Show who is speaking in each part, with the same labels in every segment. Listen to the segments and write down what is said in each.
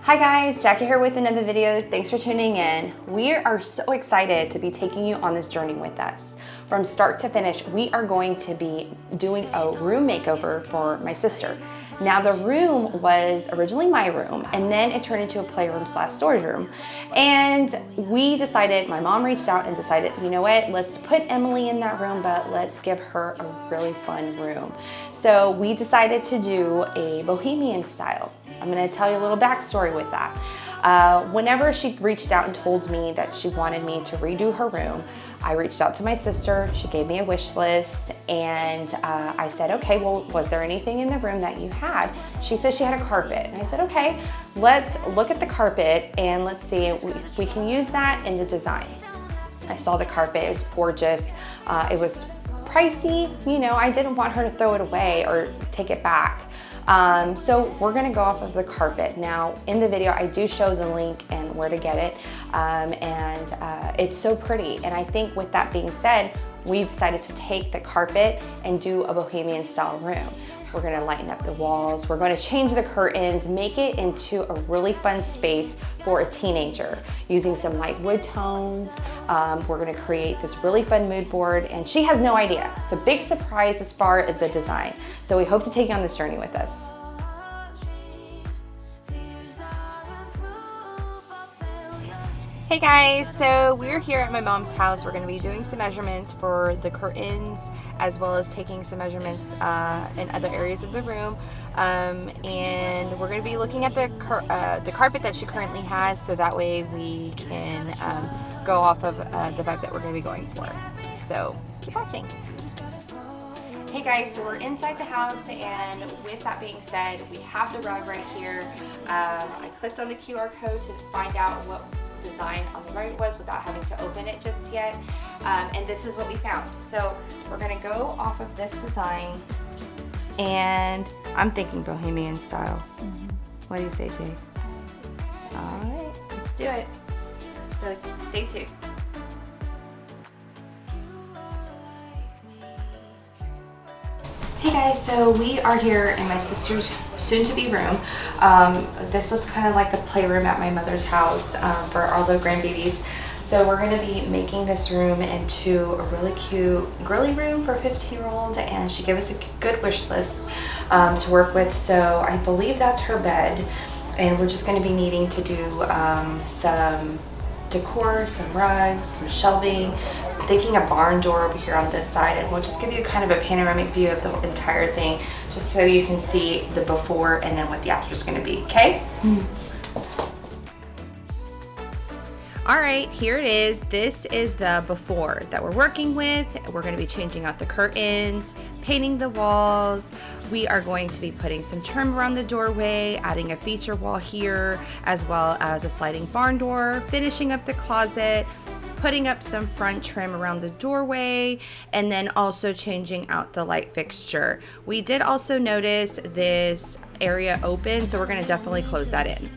Speaker 1: Hi guys, Jackie here with another video. Thanks for tuning in. We are so excited to be taking you on this journey with us. From start to finish, we are going to be doing a room makeover for my sister. Now the room was originally my room and then it turned into a playroom / storage room. And we decided, my mom reached out and decided, you know what, let's put Emily in that room, but let's give her a really fun room. So we decided to do a bohemian style. I'm gonna tell you a little backstory with that. Whenever she reached out and told me that she wanted me to redo her room, I reached out to my sister, she gave me a wish list, and I said, okay, well, was there anything in the room that you had? She said she had a carpet, and I said, okay, let's look at the carpet and let's see if we can use that in the design. I saw the carpet, it was gorgeous, it was pricey, you know, I didn't want her to throw it away or take it back. So we're gonna go off of the carpet. Now in the video, I do show the link and where to get it. It's so pretty. And I think with that being said, we decided to take the carpet and do a bohemian style room. We're gonna lighten up the walls. We're gonna change the curtains, make it into a really fun space for a teenager using some light wood tones. We're gonna create this really fun mood board and she has no idea. It's a big surprise as far as the design. So we hope to take you on this journey with us. Hey guys, so we're here at my mom's house. We're going to be doing some measurements for the curtains as well as taking some measurements in other areas of the room. And we're going to be looking at the carpet that she currently has, so that way we can go off of the vibe that we're going to be going for. So keep watching. Hey guys, so we're inside the house, and with that being said, we have the rug right here. I clicked on the QR code to find out what design it was without having to open it just yet, and this is what we found. So we're gonna go off of this design, and I'm thinking bohemian style. What do you say, Jay? All right, let's do it. So stay tuned. Hey guys, so we are here in my sister's soon-to-be room. This was kind of like the playroom at my mother's house for all the grandbabies. So we're going to be making this room into a really cute girly room for a 15-year-old, and she gave us a good wish list to work with. So I believe that's her bed, and we're just going to be needing to do some decor, some rugs, some shelving. Thinking a barn door over here on this side, and we'll just give you kind of a panoramic view of the entire thing just so you can see the before and then what the after is going to be, okay? All right, here it is. This is the before that we're working with. We're going to be changing out the curtains, painting the walls. We are going to be putting some trim around the doorway, adding a feature wall here, as well as a sliding barn door, finishing up the closet, putting up some front trim around the doorway, and then also changing out the light fixture. We did also notice this area open, so we're gonna definitely close that in.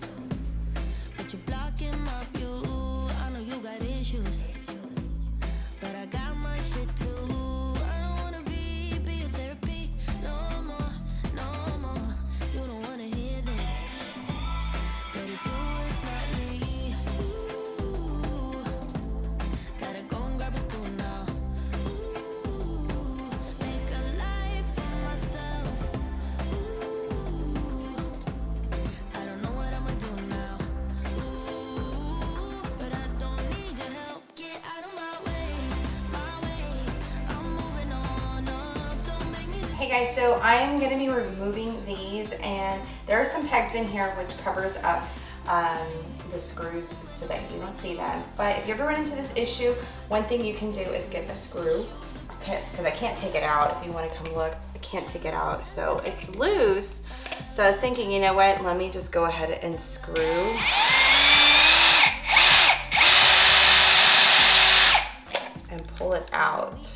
Speaker 1: Hey guys, so I am going to be removing these, and there are some pegs in here which covers up the screws so that you don't see them. But if you ever run into this issue, one thing you can do is get a screw, because I can't take it out. If you want to come look, I can't take it out, so it's loose. So I was thinking, you know what, let me just go ahead and screw. And pull it out.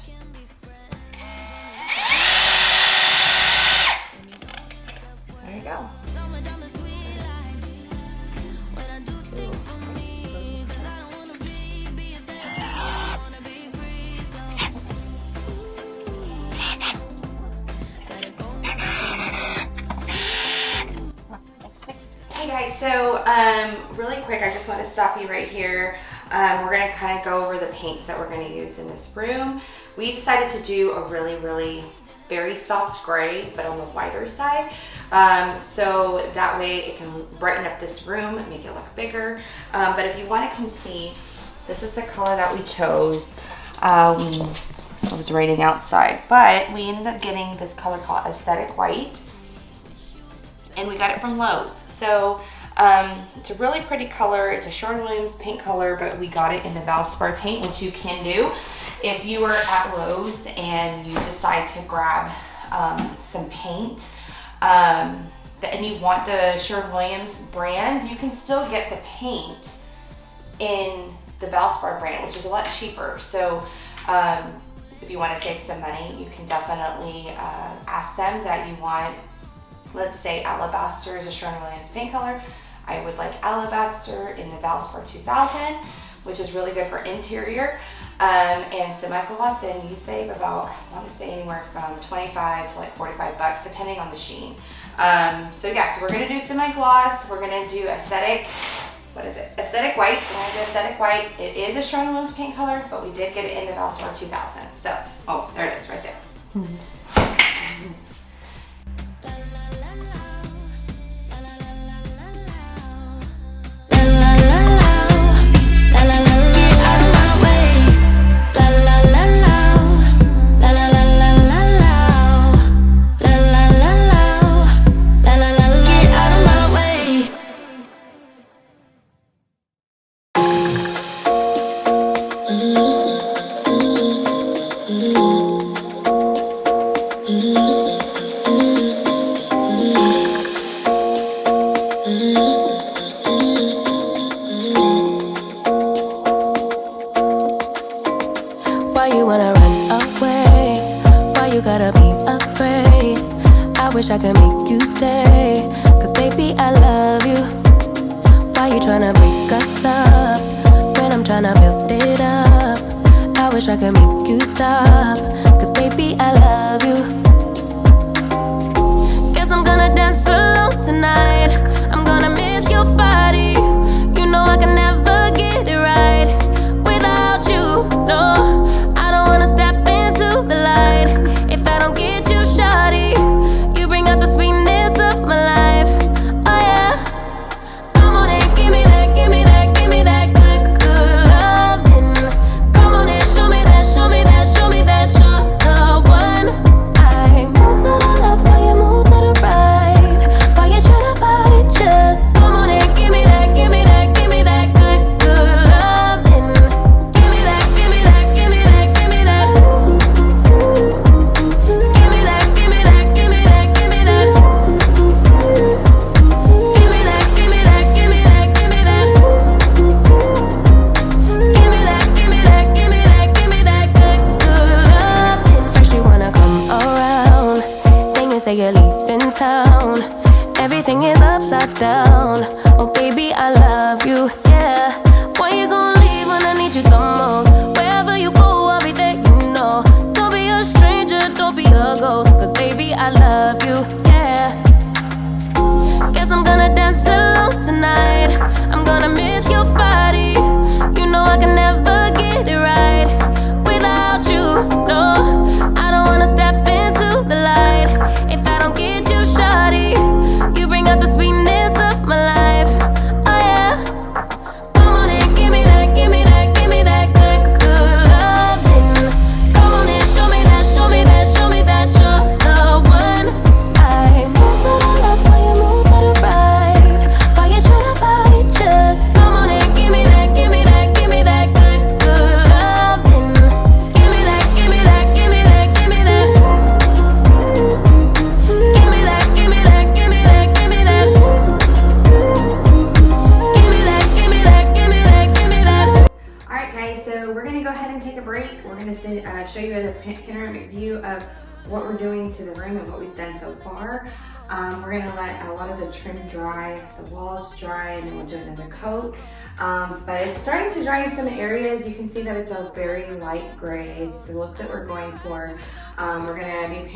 Speaker 1: There you go. Hey guys, so really quick, I just want to stop you right here. We're going to kind of go over the paints that we're going to use in this room. We decided to do a really very soft gray, but on the whiter side. So that way it can brighten up this room and make it look bigger. But if you want to come see, this is the color that we chose. It was raining outside, but we ended up getting this color called Aesthetic White, and we got it from Lowe's. So it's a really pretty color. It's a Sherwin-Williams paint color, but we got it in the Valspar paint, which you can do if you are at Lowe's and you decide to grab some paint and you want the Sherwin-Williams brand. You can still get the paint in the Valspar brand, which is a lot cheaper. So if you want to save some money, you can definitely ask them that you want, let's say Alabaster is a Sherwin-Williams paint color. I would like Alabaster in the Valspar 2000, which is really good for interior. And semi-gloss, and you save about, I want to say anywhere from 25 to like 45 bucks, depending on the sheen. So yeah, so we're gonna do semi-gloss. We're gonna do aesthetic, what is it? Aesthetic White. We're gonna do Aesthetic White. It is a Sherwin-Williams paint color, but we did get it in the Valspar 2000. So, oh, there it is right there.
Speaker 2: I can make you stay, cause baby I love you. Why you tryna break us up, when I'm tryna build it up? I wish I could make you stop, cause baby I love you. Guess I'm gonna dance alone tonight. I'm gonna miss your body. You know I can never get it right without you, no. I don't wanna step into the light if I don't get you, shawty. The sweetness of my life, oh yeah. Come on and give me that, give me that, give me that good loving. Come on and show me that, show me that, show me that you're the one. I move to the left while you move to the right, while you tryna fight, just come on and give me that, give me that, give me that good loving. Give me that, give me that, give me that, give me that. Give me that, give me that, give me that. Say you're leaving town, everything is upside down. Oh baby, I love you, yeah. Why you gonna leave when I need you the most? Wherever you go, I'll be there, you know. Don't be a stranger, don't be a ghost, cause baby, I love you, yeah. Guess I'm gonna dance alone tonight. I'm gonna miss your body. You know I can never get it right without you, no. I don't wanna step into the light if I don't get you, shawty. You bring out the sweetness of my life, oh yeah. Come on and give me that, give me that, give me that good loving. Come on and show me that, show me that, show me that you're the one. I move to the left while you move to the right, while you tryna fight, just come on and give me that, give me that, give me that good loving. Give me that, give me that, give me that, give me that. Give me that, give me that, give me that, give me that. Give me that, give me that, give me that, give me that.
Speaker 1: All right, guys, so we're gonna go ahead and take a break. We're gonna show you the panoramic view of what we're doing to the room and what we've done so far. We're gonna let a lot of the trim dry, the walls dry, and then we'll do another coat. But it's starting to dry in some areas. You can see that it's a very light gray. It's the look that we're going for. We're gonna be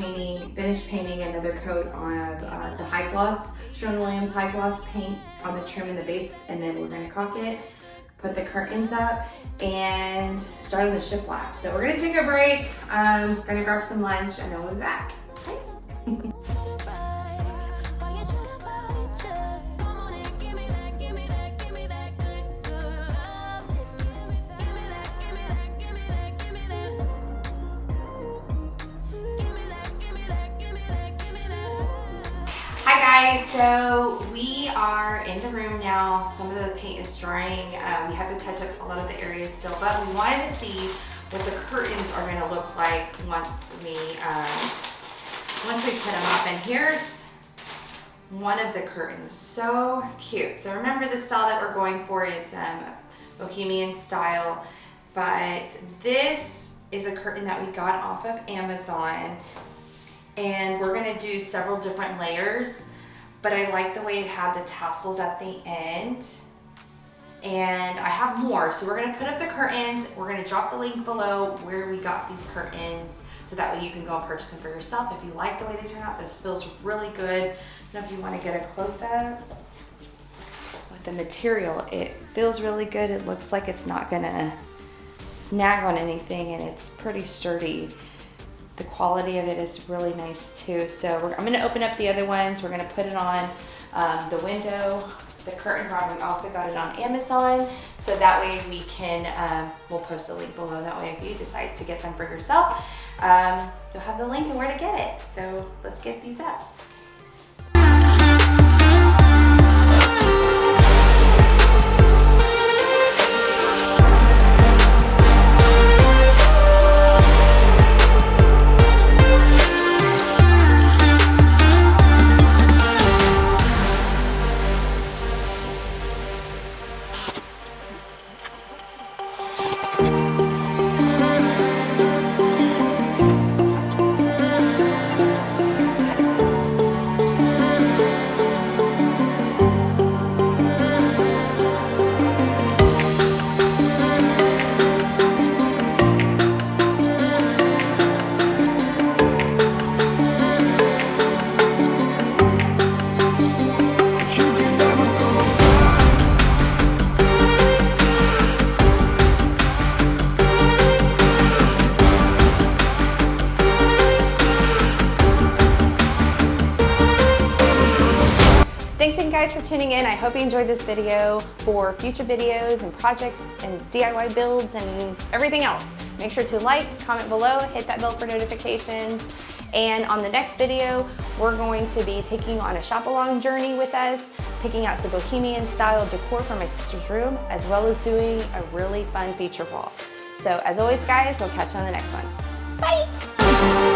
Speaker 1: finish painting another coat on the high gloss Sherwin-Williams high gloss paint on the trim and the base, and then we're gonna caulk it, put the curtains up, and start on the shiplap. So we're gonna take a break, gonna grab some lunch, and then we'll be back. Okay? Hi guys, so we are in the room now. Some of the paint is drying. We have to touch up a lot of the areas still, but we wanted to see what the curtains are going to look like once we put them up. And here's one of the curtains, so cute. So remember, the style that we're going for is bohemian style, but this is a curtain that we got off of Amazon. And we're gonna do several different layers, but I like the way it had the tassels at the end. And I have more, so we're gonna put up the curtains. We're gonna drop the link below where we got these curtains, so that way you can go and purchase them for yourself. If you like the way they turn out, this feels really good. I don't know if you wanna get a close-up. With the material, it feels really good. It looks like it's not gonna snag on anything, and it's pretty sturdy. The quality of it is really nice too. So I'm gonna open up the other ones. We're gonna put it on the window, the curtain rod. We also got it on Amazon. So that way we can, we'll post a link below. That way if you decide to get them for yourself, you'll have the link and where to get it. So let's get these up. Thanks again guys for tuning in. I hope you enjoyed this video. For future videos and projects and DIY builds and everything else, make sure to like, comment below, hit that bell for notifications. And on the next video, we're going to be taking you on a shop along journey with us, picking out some bohemian style decor for my sister's room, as well as doing a really fun feature wall. So as always guys, we'll catch you on the next one. Bye!